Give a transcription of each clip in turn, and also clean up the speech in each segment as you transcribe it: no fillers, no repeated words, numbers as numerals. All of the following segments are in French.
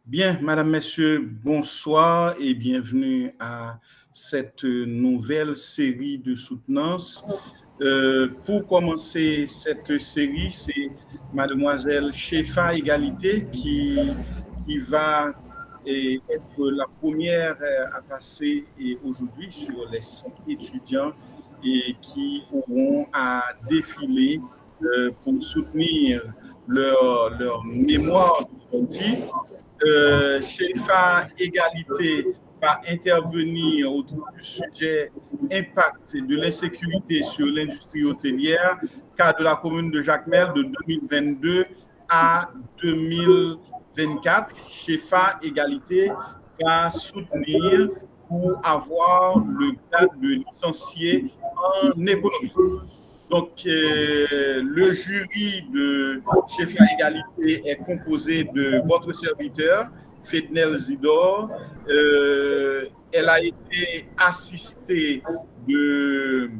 Bien, Madame, Messieurs, bonsoir et bienvenue à cette nouvelle série de soutenance. Pour commencer cette série, c'est Mademoiselle Shefa Égalité qui va être la première à passer aujourd'hui sur les 5 étudiants qui auront à défiler pour soutenir leur mémoire de sortie. Shefa Égalité va intervenir autour du sujet impact de l'insécurité sur l'industrie hôtelière, cas de la commune de Jacmel de 2022 à 2024. Shefa Égalité va soutenir pour avoir le grade de licencié en économie. Donc, le jury de Shefa Égalité est composé de votre serviteur, Fednel Zidor. Elle a été assistée du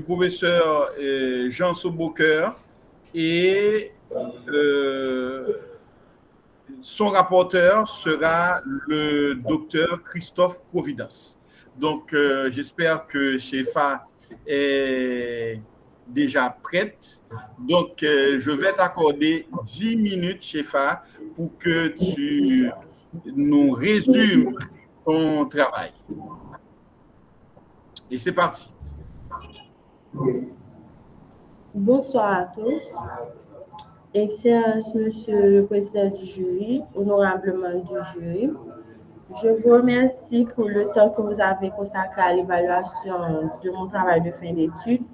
professeur Jean Soboker et son rapporteur sera le docteur Christophe Providence. Donc, j'espère que Shefa est déjà prête. Donc, je vais t'accorder 10 minutes, Shefa, pour que tu nous résumes ton travail. Et c'est parti. Bonsoir à tous. Excellence, Monsieur le Président du jury, honorablement du jury, je vous remercie pour le temps que vous avez consacré à l'évaluation de mon travail de fin d'études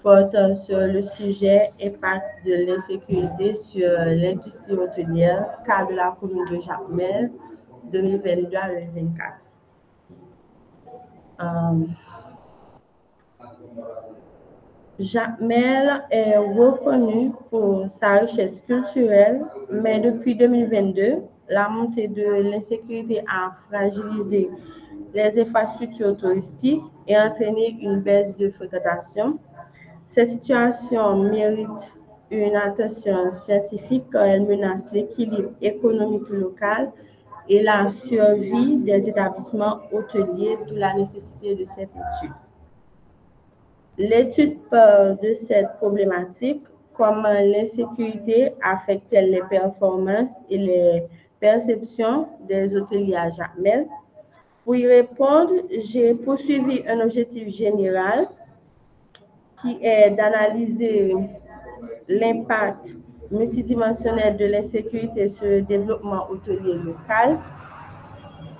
portant sur le sujet impact de l'insécurité sur l'industrie hôtelière, cas de la commune de Jacmel, 2022 à 2024. Jacmel est reconnu pour sa richesse culturelle, mais depuis 2022, la montée de l'insécurité a fragilisé les infrastructures touristiques et entraîné une baisse de fréquentation. Cette situation mérite une attention scientifique car elle menace l'équilibre économique local et la survie des établissements hôteliers, d'où la nécessité de cette étude. L'étude parle de cette problématique, comment l'insécurité affecte les performances et les perceptions des hôteliers à Jacmel. Pour y répondre, j'ai poursuivi un objectif général qui est d'analyser l'impact multidimensionnel de l'insécurité sur le développement hôtelier local,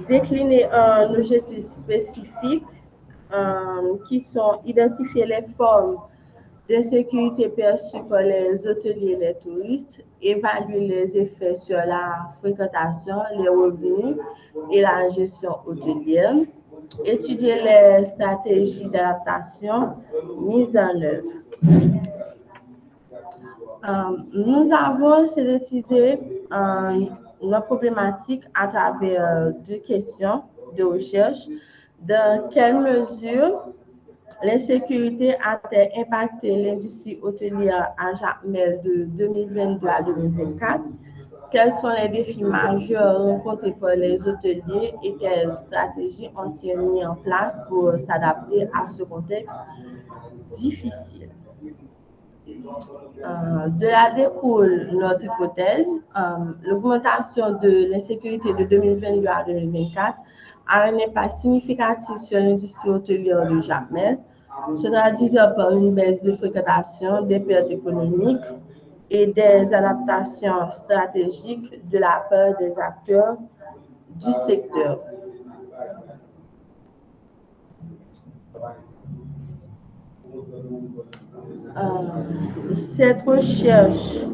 décliner un objectif spécifique qui sont identifier les formes d'insécurité perçues par les hôteliers et les touristes, évaluer les effets sur la fréquentation, les revenus et la gestion hôtelière, étudier les stratégies d'adaptation mises en œuvre. Nous avons synthétisé nos problématiques à travers deux questions de recherche. Dans quelle mesure l'insécurité a-t-elle impacté l'industrie hôtelière à Jacmel de 2022 à 2024? Quels sont les défis majeurs rencontrés par les hôteliers et quelles stratégies ont-ils mis en place pour s'adapter à ce contexte difficile? De là découle notre hypothèse. L'augmentation de l'insécurité de 2022 à 2024 a un impact significatif sur l'industrie hôtelière de Jacmel, se traduisant par une baisse de fréquentation, des pertes économiques et des adaptations stratégiques de la part des acteurs du secteur. Cette recherche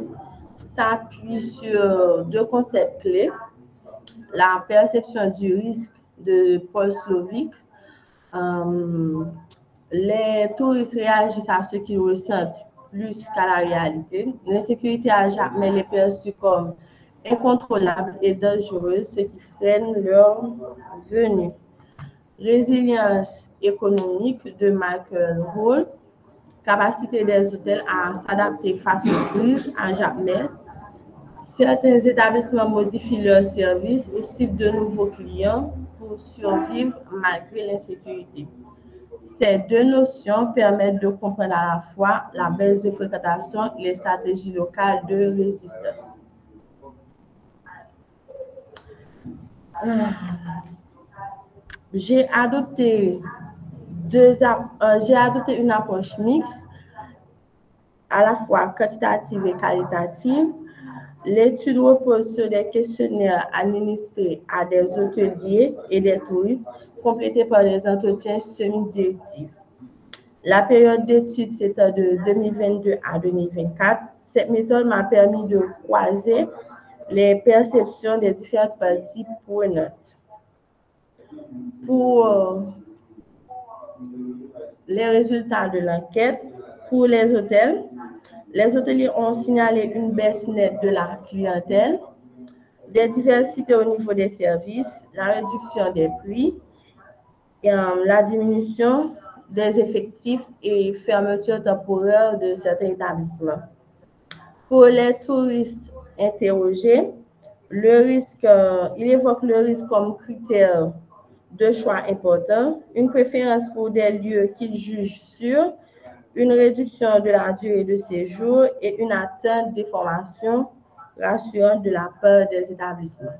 s'appuie sur deux concepts clés: la perception du risque de Paul Slovic. Les touristes réagissent à ce qu'ils ressentent plus qu'à la réalité. L'insécurité à Jacmel est perçue comme incontrôlable et dangereuse, ce qui freine leur venue. Résilience économique de Michael Hall, capacité des hôtels à s'adapter face aux crises à Jacmel. Certains établissements modifient leurs services ou ciblent de nouveaux clients pour survivre malgré l'insécurité. Ces deux notions permettent de comprendre à la fois la baisse de fréquentation et les stratégies locales de résistance. J'ai adopté une approche mixte, à la fois quantitative et qualitative. L'étude repose sur des questionnaires administrés à des hôteliers et des touristes, complétés par des entretiens semi-directifs. La période d'étude s'étend de 2022 à 2024. Cette méthode m'a permis de croiser les perceptions des différentes parties prenantes. Pour les résultats de l'enquête, pour les hôteliers ont signalé une baisse nette de la clientèle, des diversités au niveau des services, la réduction des prix, la diminution des effectifs et fermeture temporaire de certains établissements. Pour les touristes interrogés, il évoque le risque comme critère de choix important, une préférence pour des lieux qu'ils jugent sûrs, une réduction de la durée de séjour et une atteinte des formations rassurantes de la part des établissements.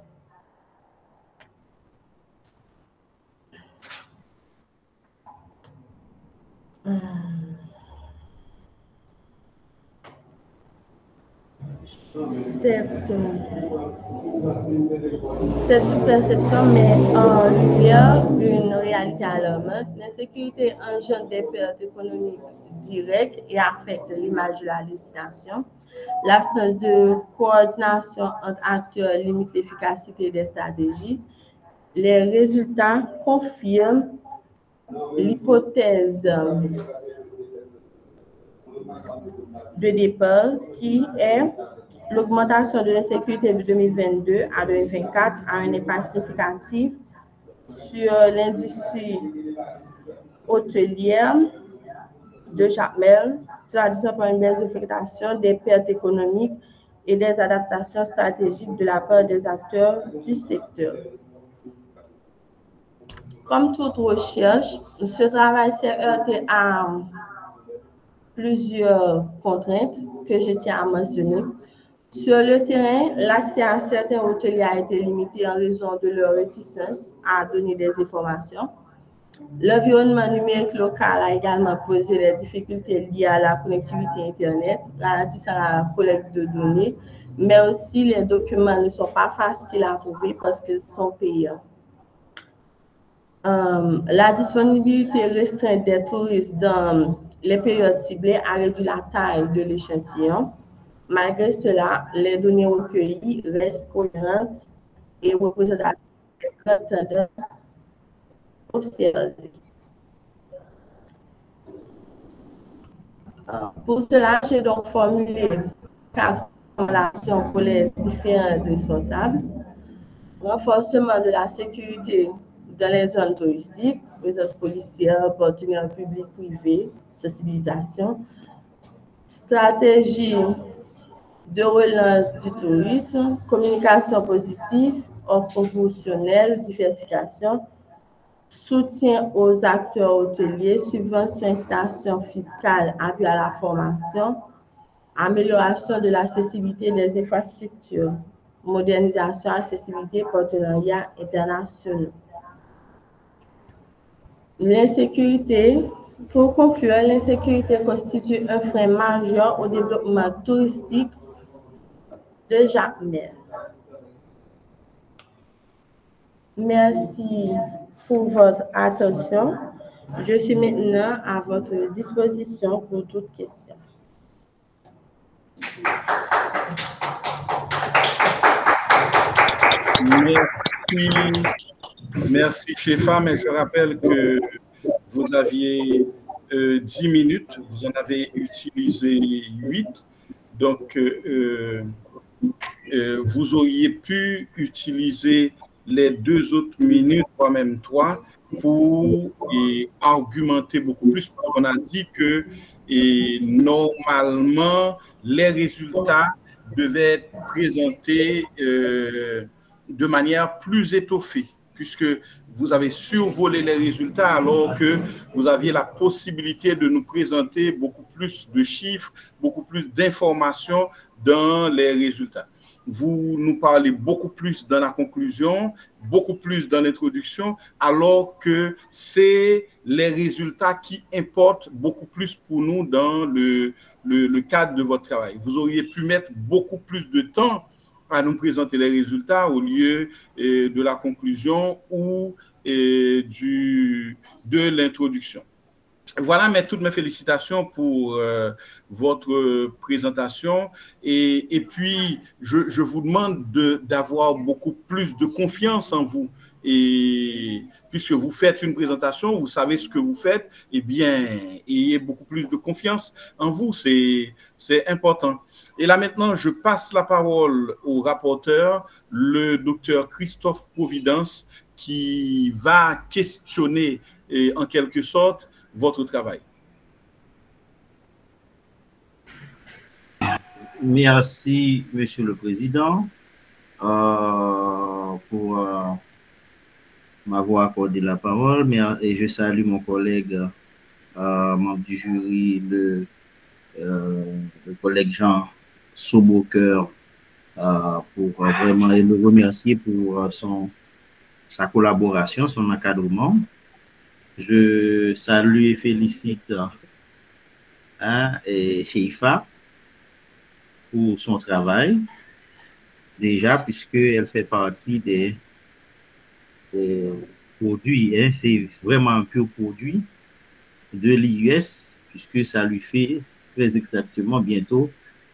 Cette perception met en lumière une réalité alarmante. L'insécurité engendre des pertes économiques directes et affecte l'image de la destination. L'absence de coordination entre acteurs limite l'efficacité des stratégies. Les résultats confirment l'hypothèse de départ qui est l'augmentation de l'insécurité de 2022 à 2024 a un impact significatif sur l'industrie hôtelière de Jacmel, traduisant par une baisse de fréquentation, des pertes économiques et des adaptations stratégiques de la part des acteurs du secteur. Comme toute recherche, ce travail s'est heurté à plusieurs contraintes que je tiens à mentionner. Sur le terrain, l'accès à certains hôteliers a été limité en raison de leur réticence à donner des informations. L'environnement numérique local a également posé des difficultés liées à la connectivité Internet, ralentissant la collecte de données, mais aussi les documents ne sont pas faciles à trouver parce qu'ils sont payants. La disponibilité restreinte des touristes dans les périodes ciblées a réduit la taille de l'échantillon. Malgré cela, les données recueillies restent cohérentes et représentatives des grandes tendances observées. Pour cela, j'ai donc formulé 4 recommandations pour les différents responsables. Renforcement de la sécurité dans les zones touristiques, présence policière, partenaires publics-privés, sensibilisation, stratégie de relance du tourisme, communication positive, offre promotionnelle, diversification, soutien aux acteurs hôteliers, subvention, incitation fiscale, appui à la formation, amélioration de l'accessibilité des infrastructures, modernisation, accessibilité, partenariats internationaux. L'insécurité, pour conclure, l'insécurité constitue un frein majeur au développement touristique de Jacmel. Merci pour votre attention. Je suis maintenant à votre disposition pour toute question. Merci, Shefa, mais je rappelle que vous aviez 10 minutes, vous en avez utilisé 8, donc vous auriez pu utiliser les 2 autres minutes, voire même 3, pour argumenter beaucoup plus, parce qu'on a dit que normalement, les résultats devait être présenté de manière plus étoffée, puisque vous avez survolé les résultats alors que vous aviez la possibilité de nous présenter beaucoup plus de chiffres, beaucoup plus d'informations dans les résultats. Vous nous parlez beaucoup plus dans la conclusion, beaucoup plus dans l'introduction, alors que c'est les résultats qui importent beaucoup plus pour nous dans le cadre de votre travail. Vous auriez pu mettre beaucoup plus de temps à nous présenter les résultats au lieu de la conclusion ou de l'introduction. Voilà toutes mes félicitations pour votre présentation. Et puis, je vous demande d'avoir beaucoup plus de confiance en vous. Et puisque vous faites une présentation, vous savez ce que vous faites, eh bien, ayez beaucoup plus de confiance en vous. C'est important. Et là, maintenant, je passe la parole au rapporteur, le docteur Christophe Providence, qui va questionner en quelque sorte votre travail. Merci, Monsieur le Président, pour m'avoir accordé la parole. Et je salue mon collègue, membre du jury, le collègue Jean Saubeaucoeur, pour vraiment le remercier pour sa collaboration, son encadrement. Je salue et félicite Cheifa pour son travail, déjà, puisqu'elle fait partie des produits, hein, c'est vraiment un pur produit de l'IUS, puisque ça lui fait très exactement bientôt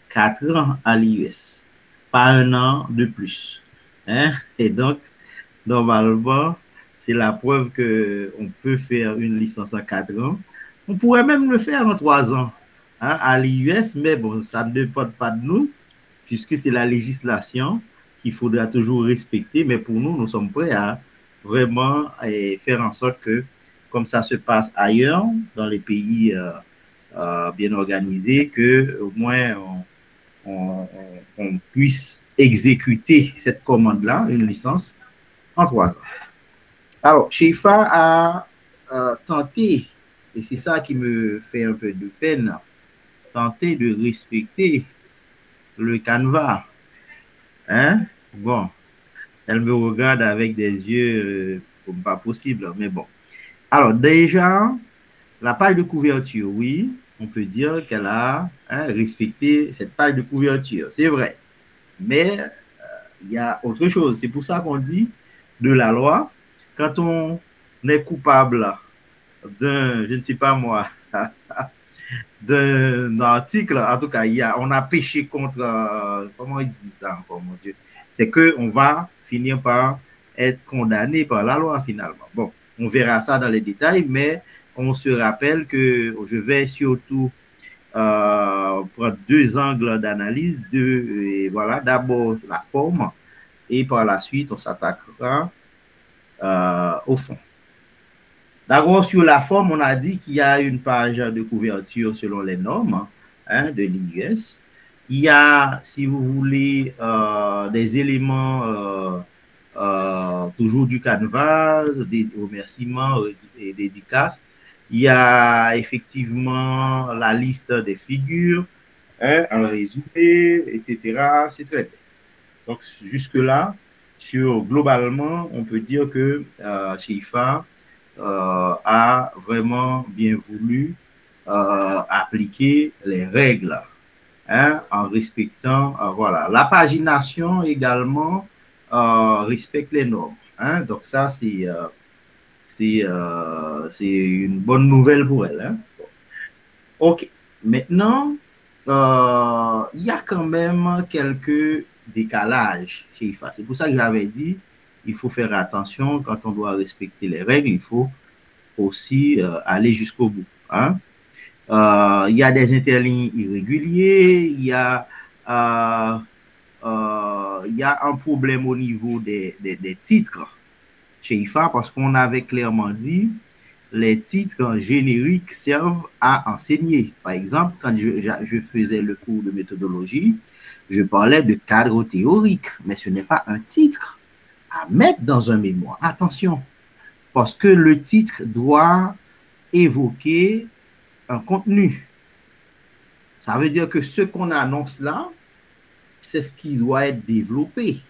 4 ans à l'IUS, pas un an de plus. Hein? Et donc, normalement, c'est la preuve qu'on peut faire une licence en 4 ans. On pourrait même le faire en 3 ans, hein, à l'IUS, mais bon, ça ne dépend pas de nous, puisque c'est la législation qu'il faudra toujours respecter. Mais pour nous, nous sommes prêts à vraiment faire en sorte que, comme ça se passe ailleurs, dans les pays bien organisés, qu'au moins on puisse exécuter cette commande-là, une licence, en 3 ans. Alors, Cheifa a tenté, et c'est ça qui me fait un peu de peine, tenter de respecter le canevas. Hein? Bon, elle me regarde avec des yeux comme pas possible, mais bon. Alors, déjà, la page de couverture, oui, on peut dire qu'elle a respecté cette page de couverture, c'est vrai. Mais il y a autre chose. C'est pour ça qu'on dit de la loi, quand on est coupable d'un, je ne sais pas moi, d'un article, en tout cas, on a péché contre, comment il dit ça encore, mon Dieu, c'est qu'on va finir par être condamné par la loi finalement. Bon, on verra ça dans les détails, mais on se rappelle que je vais surtout prendre 2 angles d'analyse. Voilà, d'abord la forme et par la suite, on s'attaquera au fond. D'abord, sur la forme, on a dit qu'il y a une page de couverture selon les normes de l'IUS. Il y a, si vous voulez, des éléments toujours du canevas, des remerciements et dédicaces. Il y a effectivement la liste des figures, un résumé, etc. C'est très bien. Donc, jusque-là, globalement, on peut dire que Cheifa a vraiment bien voulu appliquer les règles, hein, en respectant, voilà. La pagination également respecte les normes. Hein, donc ça, c'est une bonne nouvelle pour elle. Hein. OK. Maintenant, il y a quand même quelques décalages chez IFA. C'est pour ça que j'avais dit, il faut faire attention quand on doit respecter les règles, il faut aussi aller jusqu'au bout. Hein. Il y a des interlignes irréguliers, il y a un problème au niveau des titres chez IFA parce qu'on avait clairement dit les titres génériques servent à enseigner. Par exemple, quand je faisais le cours de méthodologie, je parlais de cadre théorique, mais ce n'est pas un titre à mettre dans un mémoire. Attention, parce que le titre doit évoquer un contenu. Ça veut dire que ce qu'on annonce là, c'est ce qui doit être développé.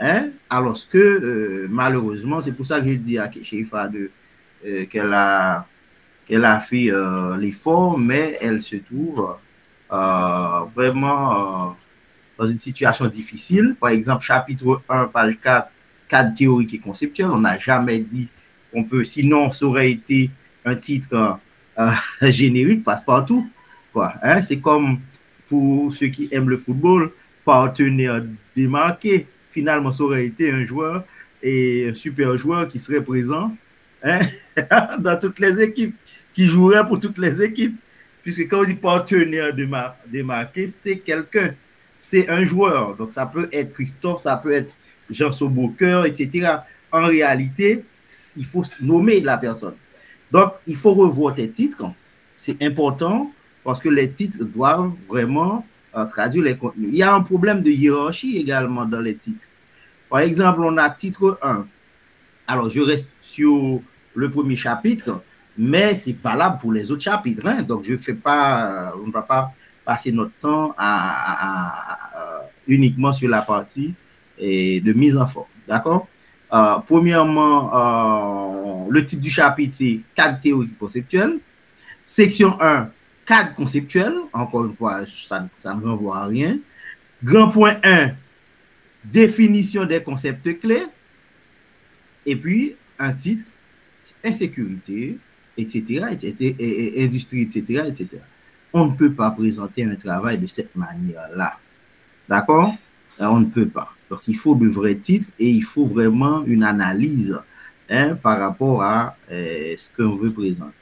Hein? Alors que, malheureusement, c'est pour ça que je dis à Sheifa qu'elle a fait l'effort, mais elle se trouve vraiment dans une situation difficile. Par exemple, chapitre 1, page 4, cadre théorique et conceptuel. On n'a jamais dit qu'on peut, sinon ça aurait été un titre générique, passe-partout. Hein? C'est comme pour ceux qui aiment le football, partenaire démarqué. Finalement, ça aurait été un joueur et un super joueur qui serait présent, hein, dans toutes les équipes, qui jouerait pour toutes les équipes. Puisque quand on dit partenaire démarqué, c'est quelqu'un, c'est un joueur. Donc, ça peut être Christophe, ça peut être Jean Sobocoeur, etc. En réalité, il faut nommer la personne. Donc, il faut revoir tes titres. C'est important parce que les titres doivent vraiment traduire les contenus. Il y a un problème de hiérarchie également dans les titres. Par exemple, on a titre 1. Alors, je reste sur le premier chapitre, mais c'est valable pour les autres chapitres. Hein? Donc, je fais pas, on ne va pas passer notre temps uniquement sur la partie de mise en forme. D'accord? Premièrement, le titre du chapitre, c'est cadre théorique conceptuel. Section 1, cadre conceptuel. Encore une fois, ça ne renvoie à rien. Grand point 1, définition des concepts clés. Et puis, un titre, insécurité, etc., et industrie, etc., etc. On ne peut pas présenter un travail de cette manière-là. D'accord? On ne peut pas. Donc, il faut de vrais titres et il faut vraiment une analyse, hein, par rapport à ce qu'on veut présenter.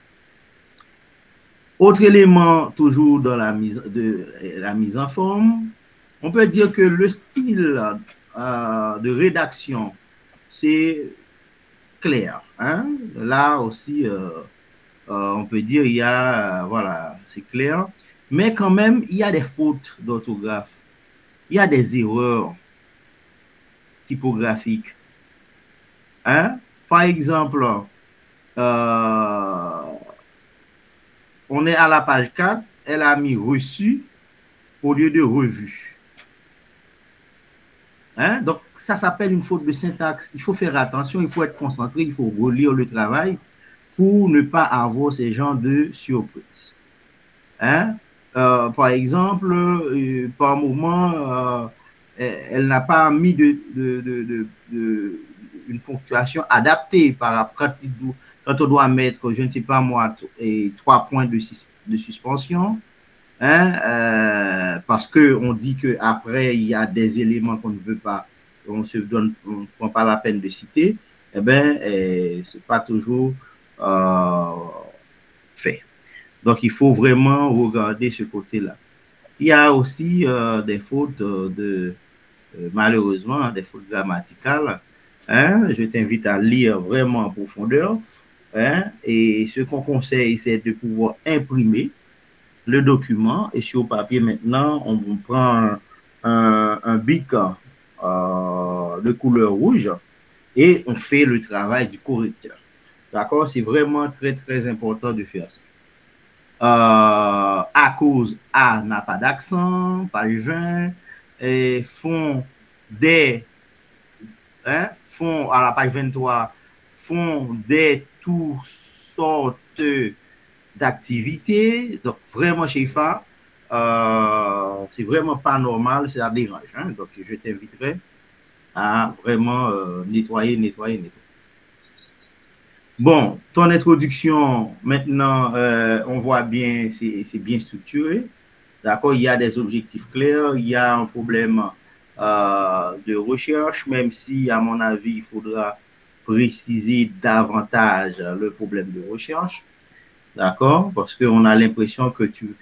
Autre élément, toujours dans la mise en forme, on peut dire que le style de rédaction, c'est clair. Hein? Là aussi, on peut dire il y a, voilà, c'est clair. Mais quand même, il y a des fautes d'orthographe. Il y a des erreurs typographiques. Hein? Par exemple, on est à la page 4, elle a mis reçu au lieu de revu. Hein? Donc, ça s'appelle une faute de syntaxe. Il faut faire attention, il faut être concentré, il faut relire le travail pour ne pas avoir ces genres de surprises. Hein? Par exemple, par moment, elle n'a pas mis une ponctuation adaptée quand on doit mettre, je ne sais pas moi, 3 points de suspension. Hein, parce qu'on dit qu'après, il y a des éléments qu'on ne veut pas, on ne prend pas la peine de citer, eh bien, ce n'est pas toujours fait. Donc, il faut vraiment regarder ce côté-là. Il y a aussi des fautes malheureusement, des fautes grammaticales. Hein? Je t'invite à lire vraiment en profondeur. Hein? Et ce qu'on conseille, c'est de pouvoir imprimer le document et sur papier maintenant, on prend un bic de couleur rouge et on fait le travail du correcteur. D'accord? C'est vraiment très, très important de faire ça. À cause A n'a pas d'accent, page 20, et font à la page 23, font des toutes sortes d'activités. Donc, vraiment, Sheifa, c'est vraiment pas normal, ça dérange. Hein? Donc, je t'inviterai à vraiment nettoyer. Bon, ton introduction, maintenant, on voit bien, c'est bien structuré. D'accord, il y a des objectifs clairs, il y a un problème de recherche, même si, à mon avis, il faudra préciser davantage le problème de recherche. D'accord, parce qu'on a l'impression que tu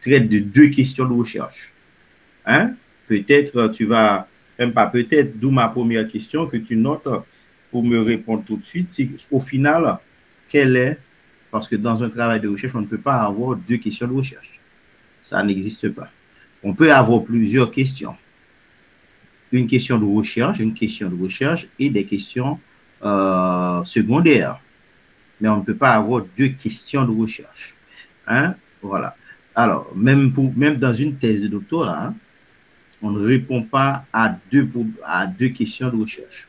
traites de 2 questions de recherche. Hein? Peut-être, tu vas, même pas peut-être, d'où ma première question que tu notes pour me répondre tout de suite. Si au final, quelle est, parce que dans un travail de recherche, on ne peut pas avoir 2 questions de recherche. Ça n'existe pas. On peut avoir plusieurs questions. Une question de recherche et des questions secondaires. Mais on ne peut pas avoir 2 questions de recherche. Hein? Voilà. Alors, même dans une thèse de doctorat, hein, on ne répond pas à deux questions de recherche.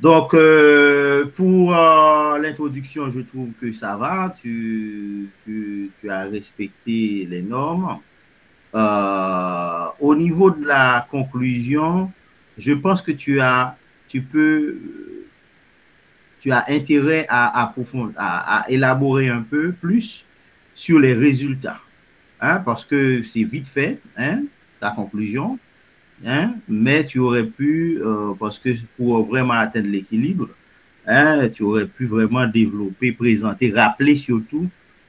Donc, pour l'introduction, je trouve que ça va. Tu as respecté les normes. Au niveau de la conclusion, je pense que tu as intérêt à approfondir, à élaborer un peu plus sur les résultats, hein, parce que c'est vite fait, hein, ta conclusion, hein, mais tu aurais pu, parce que pour vraiment atteindre l'équilibre, hein, tu aurais pu vraiment développer, présenter, rappeler surtout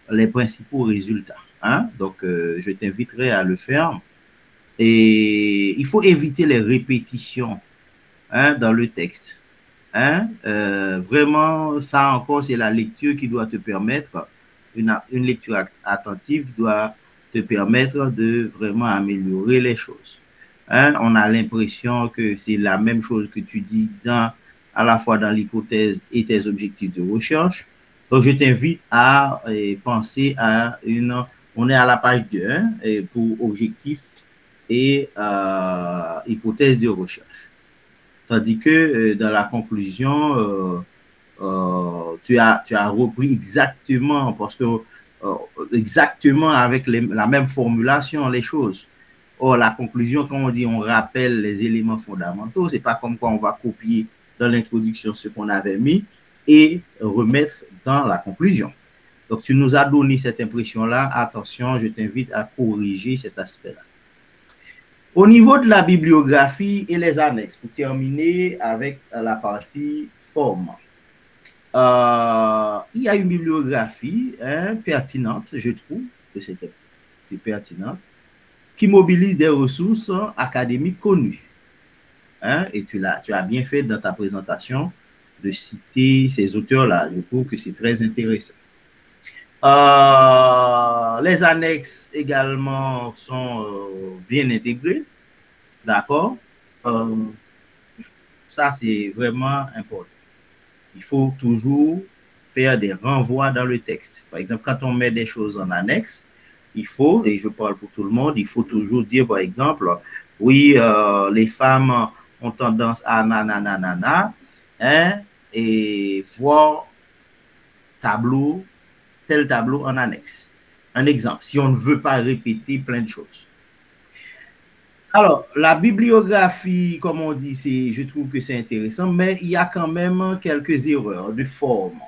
les principaux résultats. Hein? Donc, je t'inviterai à le faire. Et il faut éviter les répétitions, hein, dans le texte. Hein? Vraiment, ça encore, c'est la lecture qui doit te permettre, une lecture attentive qui doit te permettre de vraiment améliorer les choses. Hein? On a l'impression que c'est la même chose que tu dis à la fois dans l'hypothèse et tes objectifs de recherche. Donc, je t'invite à penser à on est à la page 2, hein, pour objectifs et hypothèse de recherche. Tandis que dans la conclusion, tu as repris exactement, parce que exactement avec la même formulation, les choses. Or, la conclusion, comme on dit, on rappelle les éléments fondamentaux. C'est pas comme quoi on va copier dans l'introduction ce qu'on avait mis et remettre dans la conclusion. Donc, tu nous as donné cette impression-là. Attention, je t'invite à corriger cet aspect-là. Au niveau de la bibliographie et les annexes, pour terminer avec la partie forme, il y a une bibliographie, hein, pertinente, je trouve que c'est pertinente, qui mobilise des ressources académiques connues. Hein, et tu as bien fait dans ta présentation de citer ces auteurs-là. Je trouve que c'est très intéressant. Les annexes également sont bien intégrées. D'accord? Ça, c'est vraiment important. Il faut toujours faire des renvois dans le texte. Par exemple, quand on met des choses en annexe, il faut, et je parle pour tout le monde, il faut toujours dire, par exemple, oui, les femmes ont tendance à nanana, hein, et voir tel tableau en annexe. Un exemple, si on ne veut pas répéter plein de choses. Alors, la bibliographie, comme on dit, je trouve que c'est intéressant, mais il y a quand même quelques erreurs de forme.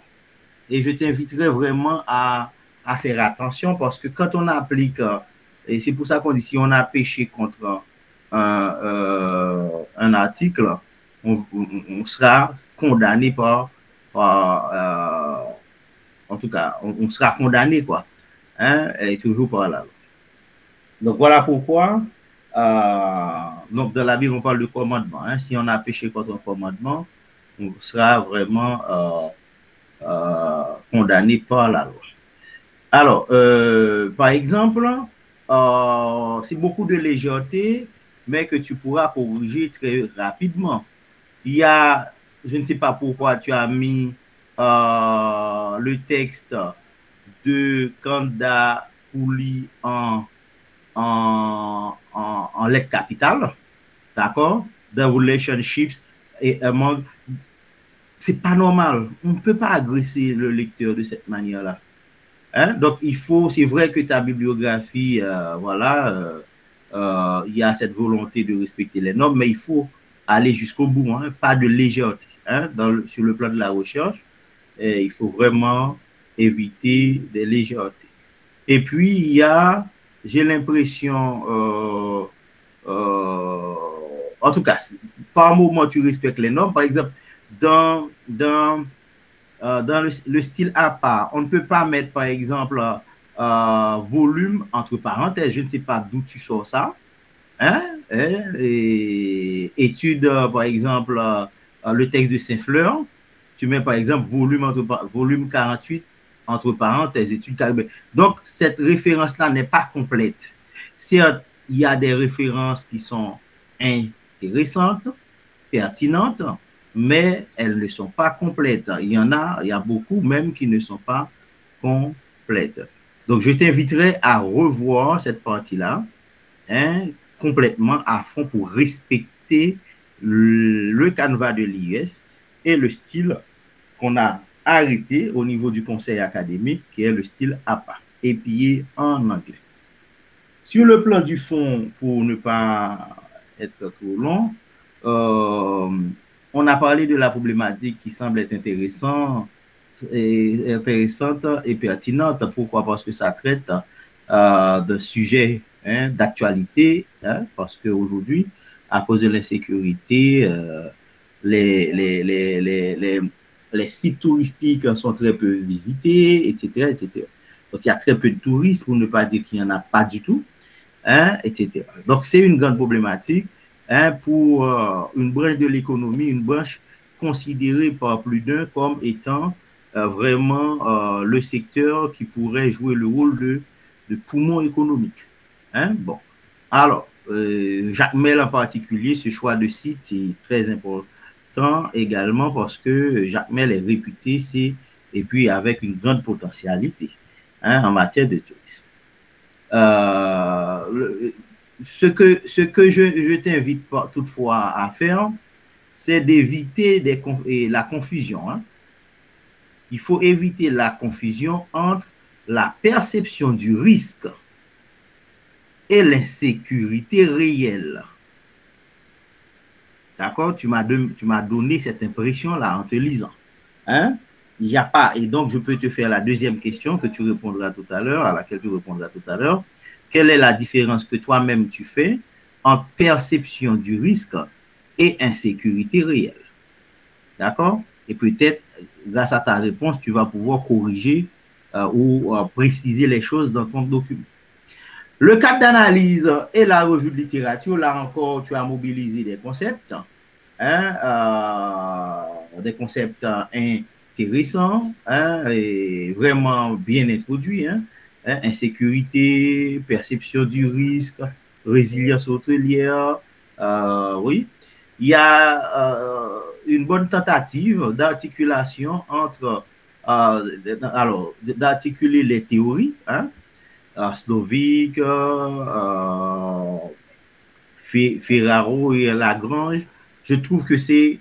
Et je t'inviterai vraiment à faire attention, parce que quand on applique, et c'est pour ça qu'on dit, si on a péché contre un article, on sera condamné en tout cas, on sera condamné, quoi, hein, et toujours par là. Donc, voilà pourquoi, donc dans la Bible, on parle de commandement. Hein. Si on a péché contre un commandement, on sera vraiment condamné par la loi. Alors, par exemple, c'est beaucoup de légèreté, mais que tu pourras corriger très rapidement. Il y a, je ne sais pas pourquoi tu as mis le texte de Kanda Kouli en lettres capitales, d'accord? The relationships et among. C'est pas normal. On ne peut pas agresser le lecteur de cette manière-là. Hein? Donc, c'est vrai que ta bibliographie, voilà, il y a cette volonté de respecter les normes, mais il faut aller jusqu'au bout, hein? Pas de légèreté. Hein? Sur le plan de la recherche, il faut vraiment éviter des légèretés. Et puis, il y a, j'ai l'impression, en tout cas, par moment, tu respectes les normes. Par exemple, dans le style à part, on ne peut pas mettre, par exemple, volume entre parenthèses. Je ne sais pas d'où tu sors ça. Hein? Et étude, par exemple, le texte de Saint-Fleur, tu mets par exemple volume 48 entre parenthèses, études. Donc, cette référence-là n'est pas complète. Certes, il y a des références qui sont intéressantes, pertinentes, mais elles ne sont pas complètes. Il y a beaucoup même qui ne sont pas complètes. Donc, je t'inviterai à revoir cette partie-là, hein, complètement à fond pour respecter le canevas de l'IS et le style qu'on a arrêté au niveau du conseil académique, qui est le style APA, épié en anglais. Sur le plan du fond, pour ne pas être trop long, on a parlé de la problématique qui semble être intéressante et pertinente. Pourquoi? Parce que ça traite de sujets, hein, d'actualité, hein, parce qu'aujourd'hui, à cause de l'insécurité, les sites touristiques sont très peu visités, etc., etc. Donc, il y a très peu de touristes, pour ne pas dire qu'il n'y en a pas du tout, hein, etc. Donc, c'est une grande problématique, hein, pour une branche de l'économie, une branche considérée par plus d'un comme étant vraiment le secteur qui pourrait jouer le rôle de poumon économique. Hein? Bon. Alors, Jacmel en particulier, ce choix de site est très important également parce que Jacmel est réputé, et puis avec une grande potentialité, hein, en matière de tourisme. Ce que je t'invite toutefois à faire, c'est d'éviter la confusion. Hein. Il faut éviter la confusion entre la perception du risque et l'insécurité réelle. D'accord? Tu m'as donné cette impression-là en te lisant. Hein? Il n'y a pas, et donc je peux te faire la deuxième question que tu répondras tout à l'heure, à laquelle tu répondras tout à l'heure. Quelle est la différence que toi-même tu fais entre perception du risque et insécurité réelle? D'accord? Et peut-être, grâce à ta réponse, tu vas pouvoir corriger ou préciser les choses dans ton document. Le cadre d'analyse et la revue de littérature, là encore, tu as mobilisé des concepts, hein, des concepts intéressants, hein, et vraiment bien introduits, hein, insécurité, perception du risque, résilience hôtelière, oui. Il y a une bonne tentative d'articulation entre, d'articuler les théories, hein, Slovic, Ferraro et Lagrange. Je trouve que c'est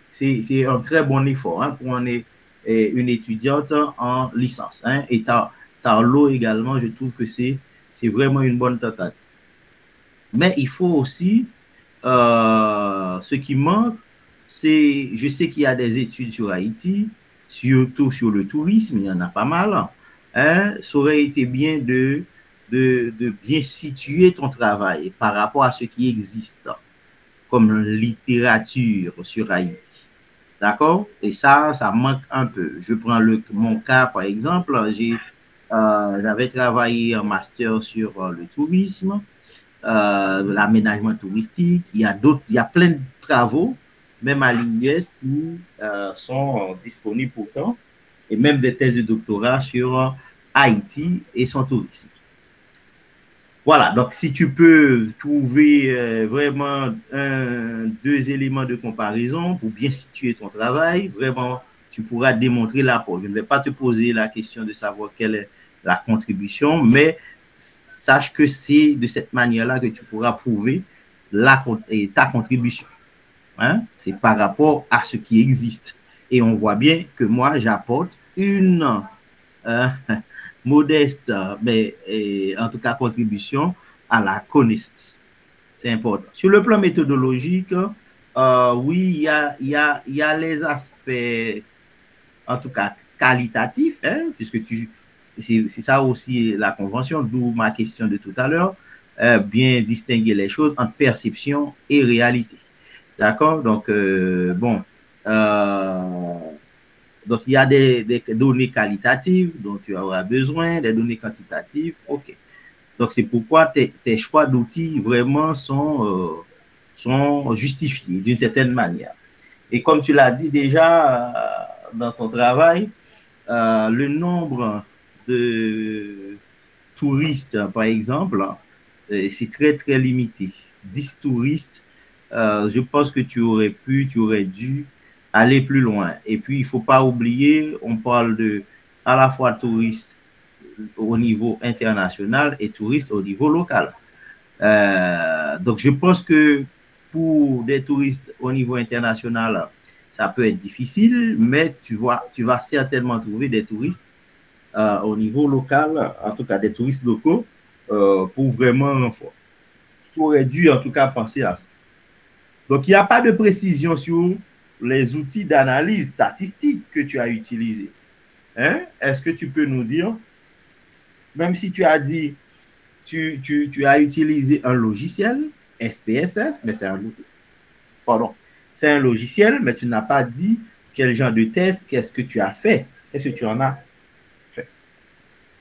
un très bon effort, hein, pour une étudiante en licence, hein, et Tarlo également, je trouve que c'est vraiment une bonne tentative. Mais il faut aussi, ce qui manque, c'est, je sais qu'il y a des études sur Haïti, surtout sur le tourisme, il y en a pas mal, hein, ça aurait été bien de bien situer ton travail par rapport à ce qui existe comme littérature sur Haïti. D'accord? Et ça manque un peu. Je prends mon cas, par exemple, j'avais travaillé en master sur le tourisme, l'aménagement touristique. Il y a plein de travaux, même à l'US, qui sont disponibles pourtant, et même des thèses de doctorat sur Haïti et son tourisme. Voilà, donc si tu peux trouver vraiment deux éléments de comparaison pour bien situer ton travail, vraiment, tu pourras démontrer l'apport. Je ne vais pas te poser la question de savoir quelle est la contribution, mais sache que c'est de cette manière-là que tu pourras prouver ta contribution. Hein? C'est par rapport à ce qui existe. Et on voit bien que moi, j'apporte une modeste, mais en tout cas contribution à la connaissance. C'est important. Sur le plan méthodologique, oui, il y a les aspects, en tout cas qualitatifs, hein, puisque c'est ça aussi la convention, d'où ma question de tout à l'heure, bien distinguer les choses entre perception et réalité. D'accord? Donc, bon, donc, il y a des données qualitatives dont tu auras besoin, des données quantitatives. OK. Donc, c'est pourquoi tes choix d'outils vraiment sont justifiés d'une certaine manière. Et comme tu l'as dit déjà, dans ton travail, le nombre de touristes, par exemple, c'est très, très limité. 10 touristes, je pense que tu aurais dû aller plus loin. Et puis, il ne faut pas oublier, on parle de à la fois touristes au niveau international et touristes au niveau local. Donc, je pense que pour des touristes au niveau international, ça peut être difficile, mais tu vas certainement trouver des touristes au niveau local, en tout cas des touristes locaux, pour vraiment, tu aurais dû en tout cas penser à ça. Donc, il n'y a pas de précision sur les outils d'analyse statistique que tu as utilisés. Hein? Est-ce que tu peux nous dire, même si tu as dit, tu as utilisé un logiciel, SPSS, mais c'est un outil. Pardon. C'est un logiciel, mais tu n'as pas dit quel genre de test, qu'est-ce que tu as fait, est-ce que tu en as fait.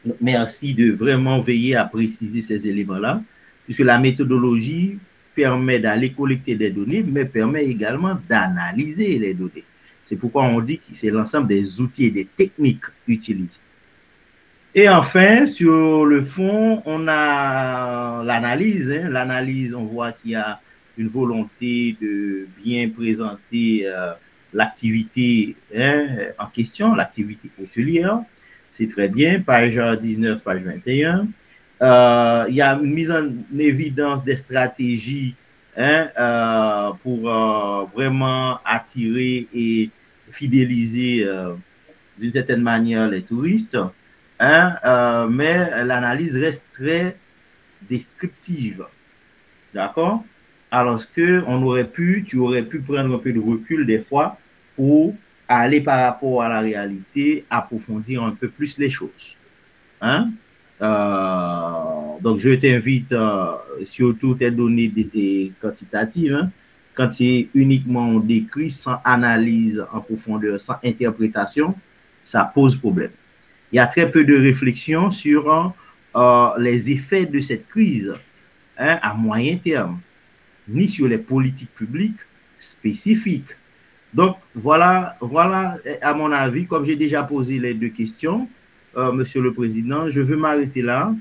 Donc, merci de vraiment veiller à préciser ces éléments-là, puisque la méthodologie permet d'aller collecter des données, mais permet également d'analyser les données. C'est pourquoi on dit que c'est l'ensemble des outils et des techniques utilisées. Et enfin, sur le fond, on a l'analyse. Hein. L'analyse, on voit qu'il y a une volonté de bien présenter l'activité en question, l'activité hôtelière. C'est très bien, page 19, page 21. Il y a une mise en évidence des stratégies pour vraiment attirer et fidéliser d'une certaine manière les touristes. Mais l'analyse reste très descriptive. D'accord? Alors que tu aurais pu prendre un peu de recul des fois pour aller par rapport à la réalité, approfondir un peu plus les choses. Hein? Donc, je t'invite, surtout tes données quantitatives, hein, quand c'est uniquement décrit, sans analyse en profondeur, sans interprétation, ça pose problème. Il y a très peu de réflexion sur les effets de cette crise à moyen terme, ni sur les politiques publiques spécifiques. Donc, voilà, à mon avis, comme j'ai déjà posé les deux questions, Monsieur le Président, je veux m'arrêter là.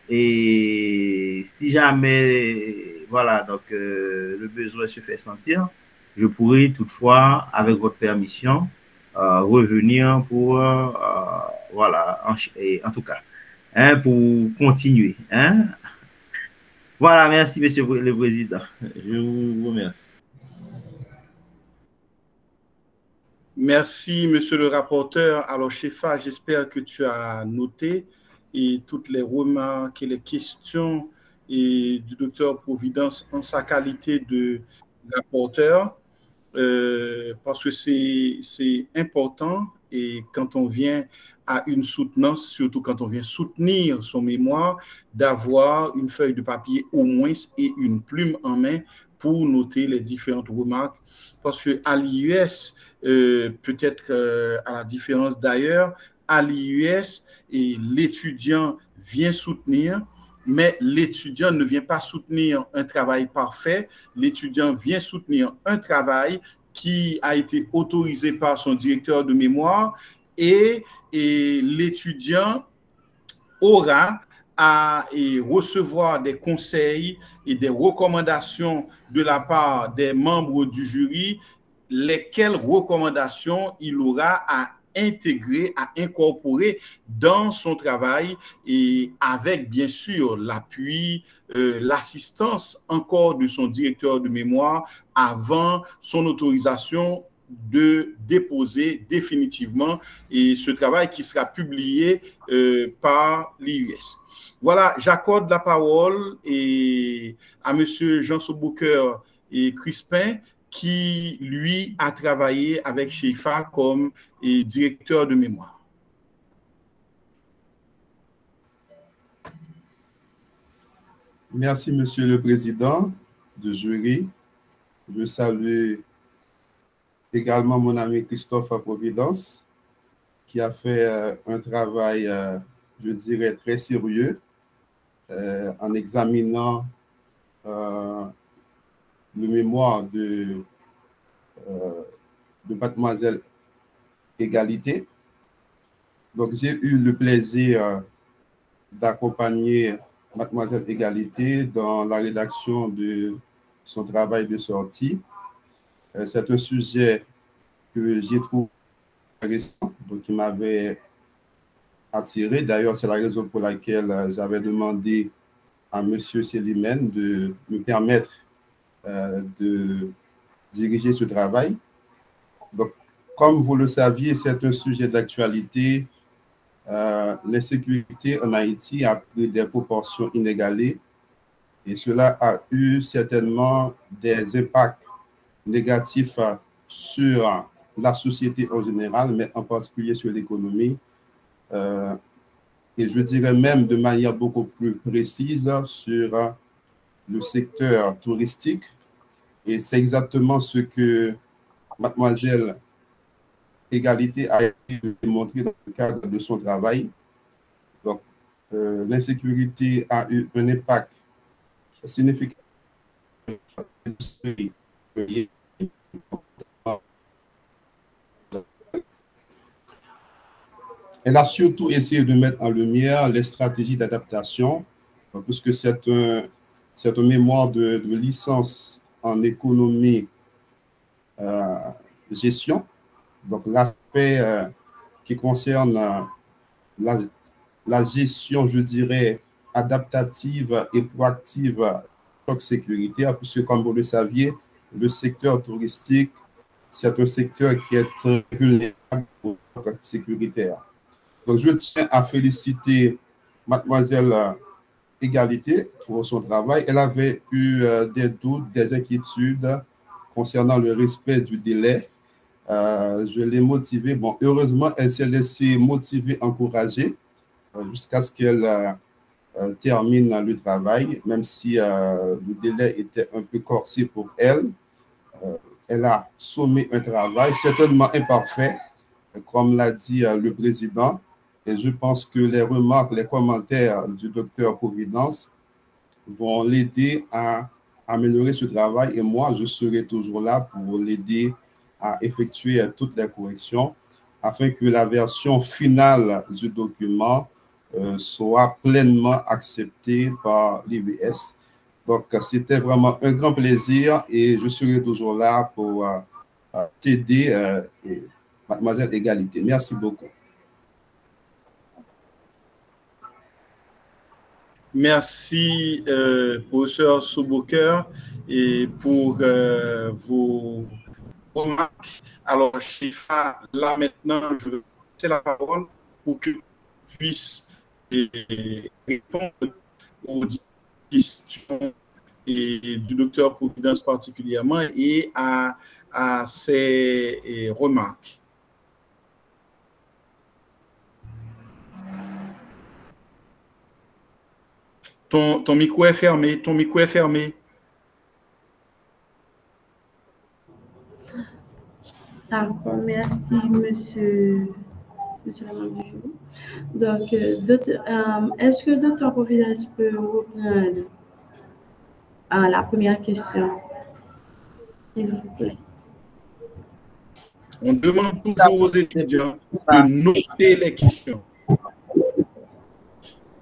Et si jamais, voilà, donc le besoin se fait sentir, je pourrai toutefois, avec votre permission, revenir pour, voilà, en tout cas, hein, pour continuer. Hein. Voilà, merci, Monsieur le Président. Je vous remercie. Merci, monsieur le rapporteur. Alors, Shefa, j'espère que tu as noté et toutes les remarques et les questions du docteur Providence en sa qualité de rapporteur, parce que c'est important et quand on vient à une soutenance, surtout quand on vient soutenir son mémoire, d'avoir une feuille de papier au moins et une plume en main pour noter les différentes remarques. Parce qu'à l'IUS, peut-être à la différence d'ailleurs, à l'IUS, l'étudiant vient soutenir, mais l'étudiant ne vient pas soutenir un travail parfait, l'étudiant vient soutenir un travail qui a été autorisé par son directeur de mémoire et l'étudiant aura à recevoir des conseils et des recommandations de la part des membres du jury, lesquelles recommandations il aura à intégrer, à incorporer dans son travail et avec bien sûr l'appui, l'assistance encore de son directeur de mémoire avant son autorisation de déposer définitivement et ce travail qui sera publié par l'IUS. Voilà, j'accorde la parole à M. Jean Sobouker et Crispin, qui, lui, a travaillé avec Shefa comme directeur de mémoire. Merci, Monsieur le Président du jury. Je salue également mon ami Christophe Providence, qui a fait un travail, je dirais, très sérieux en examinant le mémoire de mademoiselle Égalité. Donc, j'ai eu le plaisir d'accompagner Mademoiselle Égalité dans la rédaction de son travail de sortie. C'est un sujet que j'ai trouvé intéressant, donc qui m'avait attiré. D'ailleurs, c'est la raison pour laquelle j'avais demandé à M. Célimène de me permettre de diriger ce travail. Donc, comme vous le saviez, c'est un sujet d'actualité. L'insécurité en Haïti a pris des proportions inégalées et cela a eu certainement des impacts négatifs sur la société en général, mais en particulier sur l'économie. Et je dirais même de manière beaucoup plus précise sur le secteur touristique. Et c'est exactement ce que Mademoiselle Égalité a démontré dans le cadre de son travail. Donc, l'insécurité a eu un impact significatif. Elle a surtout essayé de mettre en lumière les stratégies d'adaptation, puisque c'est un mémoire de licence en économie gestion. Donc, l'aspect qui concerne la gestion, je dirais, adaptative et proactive de sécuritaire, puisque comme vous le saviez, le secteur touristique, c'est un secteur qui est très vulnérable au choc sécuritaire. Donc, je tiens à féliciter Mademoiselle Égalité pour son travail. Elle avait eu des doutes, des inquiétudes concernant le respect du délai. Je l'ai motivée. Bon, heureusement, elle s'est laissée motiver, encourager jusqu'à ce qu'elle termine le travail, même si le délai était un peu corsé pour elle. Elle a soumis un travail certainement imparfait, comme l'a dit le président. Et je pense que les remarques, les commentaires du docteur Providence vont l'aider à améliorer ce travail. Et moi, je serai toujours là pour l'aider à effectuer toutes les corrections afin que la version finale du document soit pleinement acceptée par l'IBS. Donc, c'était vraiment un grand plaisir et je serai toujours là pour t'aider, Mademoiselle Égalité. Merci beaucoup. Merci, professeur Soboker, et pour vos remarques. Alors, Chifa, là maintenant, je vais passer la parole pour que tu puisses répondre aux questions et du docteur Providence particulièrement et à ses remarques. Ton micro est fermé. Ton micro est fermé. D'accord, merci, monsieur le membre du jury. Donc, est-ce que le Dr. Providence peut reprendre la première question, s'il vous plaît? On demande toujours aux étudiants de noter les questions.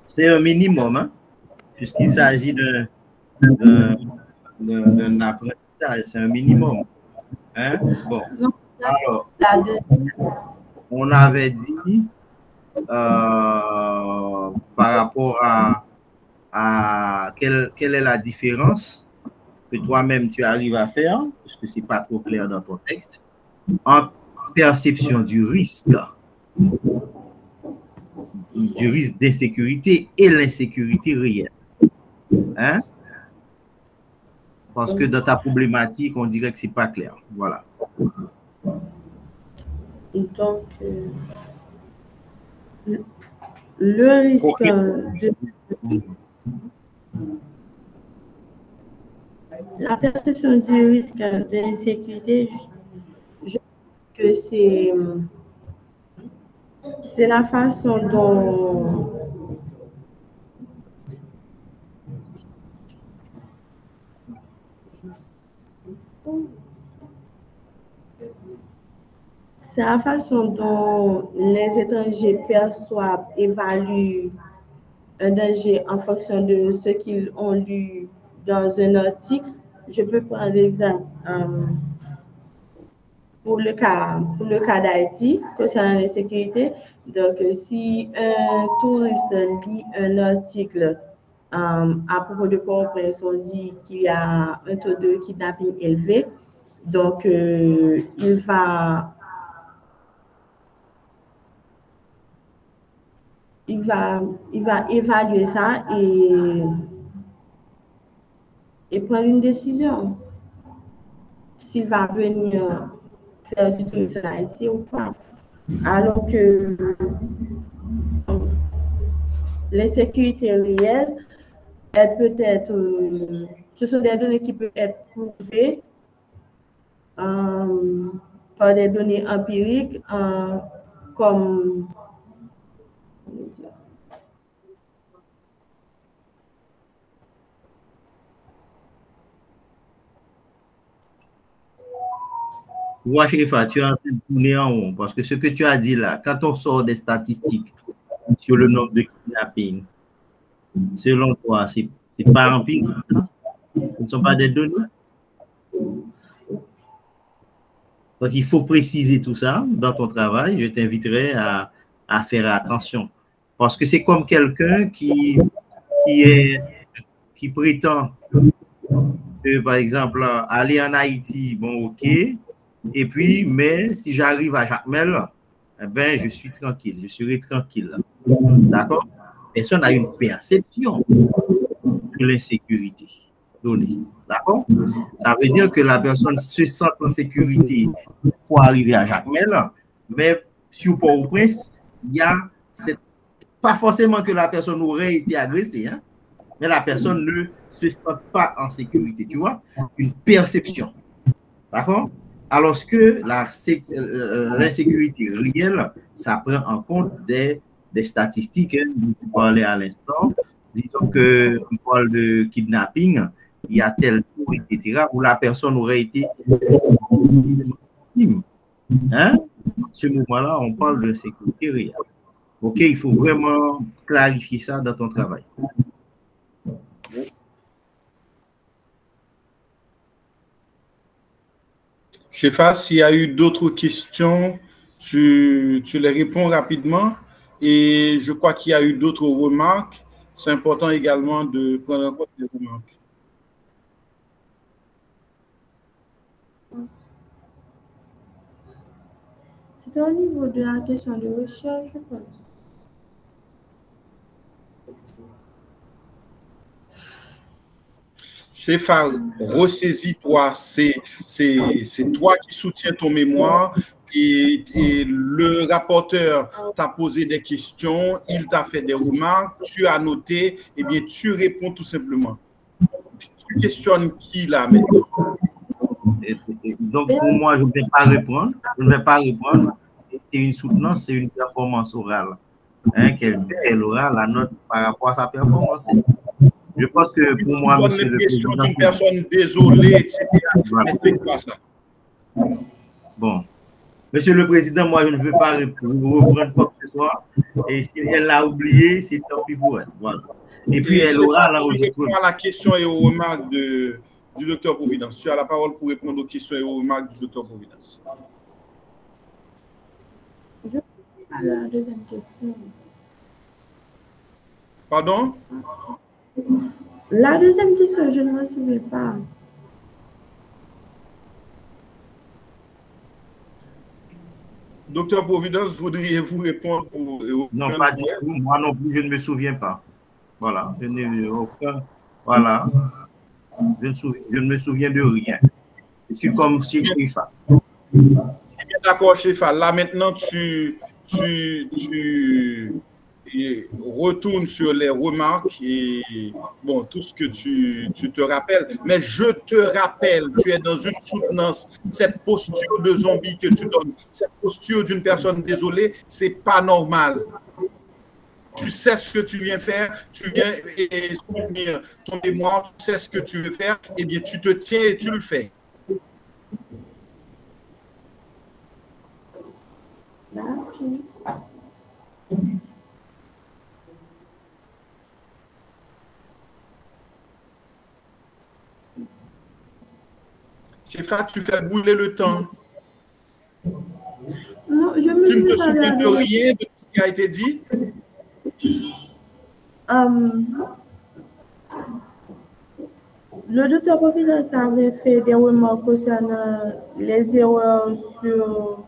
C'est un minimum, hein, puisqu'il s'agit d'un apprentissage, c'est un minimum. Hein? Bon, alors, on avait dit par rapport à quelle est la différence que toi-même tu arrives à faire, parce que ce n'est pas trop clair dans ton texte, en perception du risque d'insécurité et l'insécurité réelle. Hein? Parce que dans ta problématique, on dirait que ce n'est pas clair. Voilà. Donc, le risque de... La perception du risque d'insécurité, je pense que c'est la façon dont C'est la façon dont les étrangers perçoivent, évaluent un danger en fonction de ce qu'ils ont lu dans un article. Je peux prendre l'exemple pour le cas d'Haïti concernant la sécurité. Donc, si un touriste lit un article à propos de Port-au-Prince, on dit qu'il y a un taux de kidnapping élevé, donc il va évaluer ça et prendre une décision s'il va venir faire du tourisme en Haïti ou pas. Alors que l'insécurité réelle, elle peut être, ce sont des données qui peuvent être prouvées par des données empiriques comme Ouais, Sherifa, tu as tourné en rond parce que ce que tu as dit là, quand on sort des statistiques sur le nombre de kidnappings, selon toi, c'est pas empirique, ça? Ce ne sont pas des données? Donc, il faut préciser tout ça dans ton travail. Je t'inviterai à faire attention. Parce que c'est comme quelqu'un qui prétend que, par exemple, aller en Haïti, bon, ok. Et puis, mais si j'arrive à Jacmel, eh ben, je suis tranquille, je serai tranquille. D'accord? Personne n'a une perception de l'insécurité donnée. D'accord? Ça veut dire que la personne se sent en sécurité pour arriver à Jacmel, mais sur Port-au-Prince, il y a pas forcément que la personne aurait été agressée, hein, mais la personne ne se sent pas en sécurité, tu vois? Une perception. D'accord? Alors que l'insécurité réelle, ça prend en compte des statistiques, hein, dont tu parlais à l'instant. Disons qu'on parle de kidnapping, il y a tel taux, etc., où la personne aurait été victime. Hein? À ce moment-là, on parle de sécurité réelle. OK, il faut vraiment clarifier ça dans ton travail. Shefa, s'il y a eu d'autres questions, tu les réponds rapidement. Et je crois qu'il y a eu d'autres remarques. C'est important également de prendre en compte les remarques. C'est au niveau de la question de recherche, je pense. Shefa, ressaisis-toi. C'est toi qui soutiens ton mémoire. Et le rapporteur t'a posé des questions, il t'a fait des remarques, tu as noté, et bien tu réponds tout simplement. Tu questionnes qui là maintenant? Donc pour moi, je ne vais pas répondre. Je ne vais pas répondre. C'est une soutenance, c'est une performance orale. Hein, elle aura la note par rapport à sa performance. Je pense que pour moi, monsieur le président, d'une personne désolée, etc. Mais c'est quoi ça? Bon. Monsieur le Président, moi, je ne veux pas reprendre quoi que ce soit. Et si elle l'a oublié, c'est tant pis pour elle. Voilà. Et puis, elle aura la à la question et aux remarques du docteur Providence. Tu as la parole pour répondre aux questions et aux remarques du docteur Providence. Je à la deuxième question. Pardon? La deuxième question, je ne me souviens pas. Docteur Providence, voudriez-vous répondre Non, pas du tout. Moi non plus, je ne me souviens pas. Voilà. Je n'ai aucun. Voilà. Je ne me souviens de rien. Je suis comme Shefa. D'accord, Shefa. Là, maintenant, tu retournes sur les remarques et bon, tout ce que tu te rappelles. Mais je te rappelle, tu es dans une soutenance. Cette posture de zombie que tu donnes, cette posture d'une personne désolée, c'est pas normal. Tu sais ce que tu viens faire, tu viens et soutenir ton mémoire, tu sais ce que tu veux faire, et bien tu te tiens et tu le fais. Merci. Shefa, tu fais bouler le temps. Non, je Tu ne te souviens de rien de ce qui a été dit? Le docteur Providence avait fait des remarques concernant les erreurs sur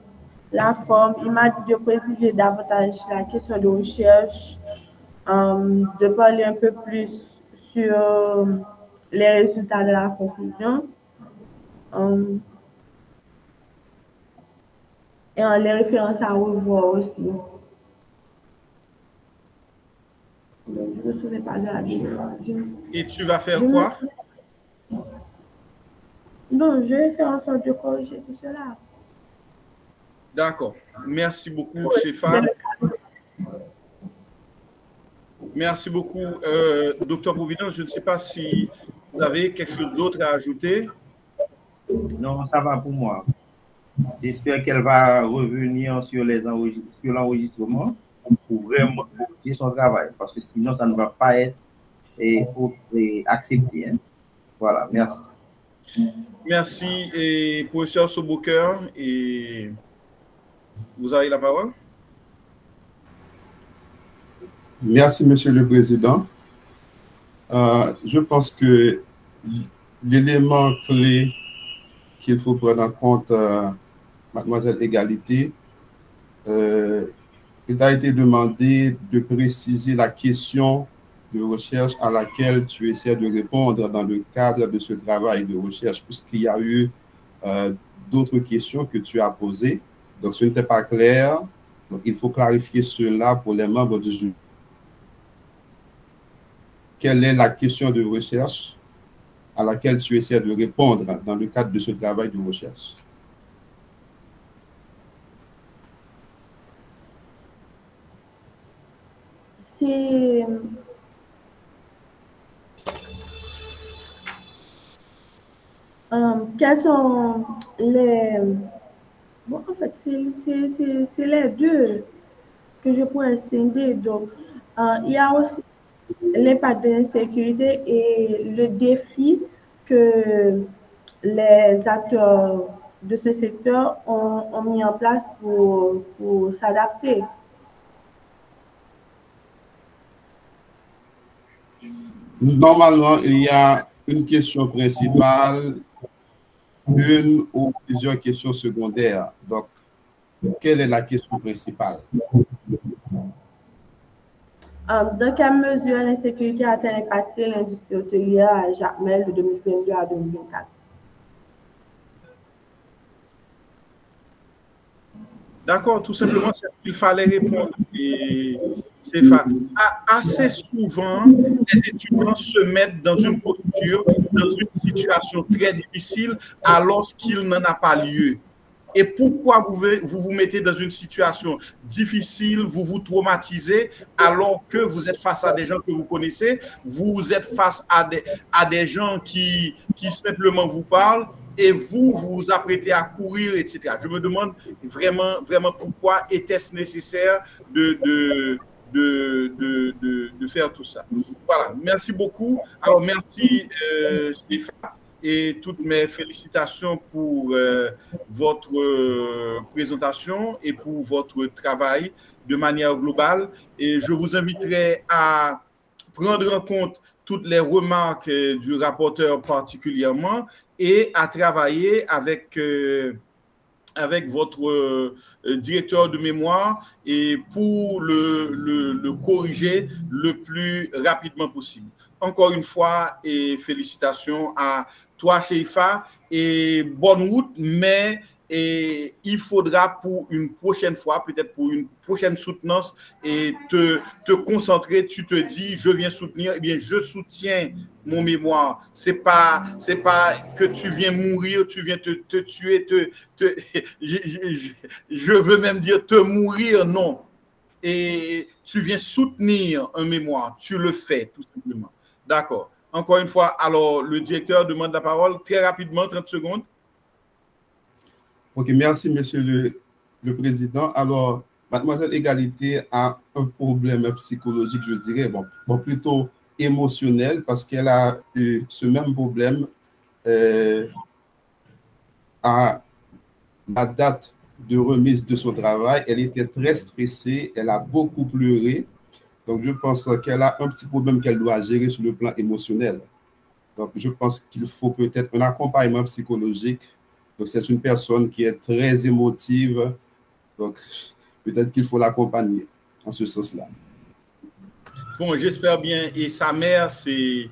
la forme. Il m'a dit de préciser davantage la question de recherche, de parler un peu plus sur les résultats de la conclusion et les références à revoir aussi. Donc, je ne me souviens pas de la vidéo. Et tu vas faire quoi? Non, je vais faire en sorte de corriger tout cela. D'accord. Merci beaucoup, Shefa. Merci beaucoup, Docteur Providence. Je ne sais pas si vous avez quelque chose d'autre à ajouter. Non, ça va pour moi. J'espère qu'elle va revenir sur l'enregistrement pour vraiment corriger son travail, parce que sinon, ça ne va pas être accepté. Hein. Voilà, merci. Merci, et professeur Soboker, et vous avez la parole. Merci, Monsieur le Président. Je pense que l'élément clé qu'il faut prendre en compte, Mademoiselle Égalité, il a été demandé de préciser la question de recherche à laquelle tu essaies de répondre dans le cadre de ce travail de recherche, puisqu'il y a eu d'autres questions que tu as posées. Donc, ce n'était pas clair. Donc, il faut clarifier cela pour les membres du jury. Quelle est la question de recherche à laquelle tu essaies de répondre dans le cadre de ce travail de recherche? C'est quels sont les... Bon, en fait, c'est les deux que je pourrais scinder. Donc, il y a aussi l'impact de l'insécurité et le défi que les acteurs de ce secteur ont mis en place pour s'adapter. Normalement, il y a une question principale, une ou plusieurs questions secondaires. Donc, quelle est la question principale? Dans quelle mesure l'insécurité a-t-elle impacté l'industrie hôtelière à Jacmel de 2022 à 2024? D'accord, tout simplement, c'est ce qu'il fallait répondre. Et c'est assez souvent, les étudiants se mettent dans une posture, dans une situation très difficile, alors qu'il n'en a pas lieu. Et pourquoi vous mettez dans une situation difficile, vous vous traumatisez, alors que vous êtes face à des gens que vous connaissez, vous êtes face à des gens qui simplement vous parlent, et vous vous apprêtez à courir, etc. Je me demande vraiment pourquoi était-ce nécessaire de faire tout ça. Voilà, merci beaucoup. Alors, merci Stéphane, et toutes mes félicitations pour votre présentation et pour votre travail de manière globale. Et je vous inviterai à prendre en compte toutes les remarques du rapporteur particulièrement, et à travailler avec votre directeur de mémoire et pour le corriger le plus rapidement possible. Encore une fois, et félicitations à toi, Shefa, et bonne route, mais il faudra pour une prochaine fois, peut-être pour une prochaine soutenance, et te concentrer. Tu te dis, je viens soutenir, eh bien, je soutiens mon mémoire. C'est pas que tu viens mourir, tu viens te tuer, je veux même dire te mourir, non. Et tu viens soutenir un mémoire, tu le fais tout simplement. D'accord. Encore une fois, alors le directeur demande la parole très rapidement, 30 secondes. Ok, merci, monsieur le président. Alors, mademoiselle Égalité a un problème psychologique, je dirais, bon plutôt émotionnel, parce qu'elle a eu ce même problème à la date de remise de son travail. Elle était très stressée, elle a beaucoup pleuré. Donc, je pense qu'elle a un petit problème qu'elle doit gérer sur le plan émotionnel. Donc, je pense qu'il faut peut-être un accompagnement psychologique. Donc, c'est une personne qui est très émotive. Donc, peut-être qu'il faut l'accompagner en ce sens-là. Bon, j'espère bien. Et sa mère, c'est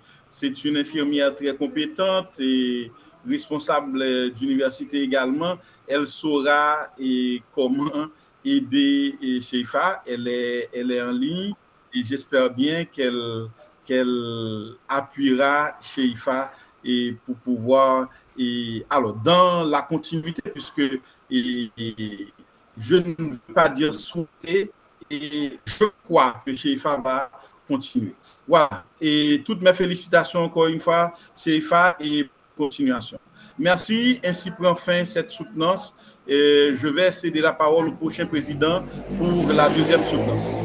une infirmière très compétente et responsable d'université également. Elle saura comment aider Cheifa. Elle est en ligne et j'espère bien qu'elle appuiera Cheifa et pour pouvoir alors dans la continuité, puisque je ne veux pas dire souhaiter, et je crois que Cheifa va continuer. Voilà. Et toutes mes félicitations encore une fois, Cheifa, et continuation. Merci. Ainsi prend fin cette soutenance. Je vais céder la parole au prochain président pour la deuxième soutenance.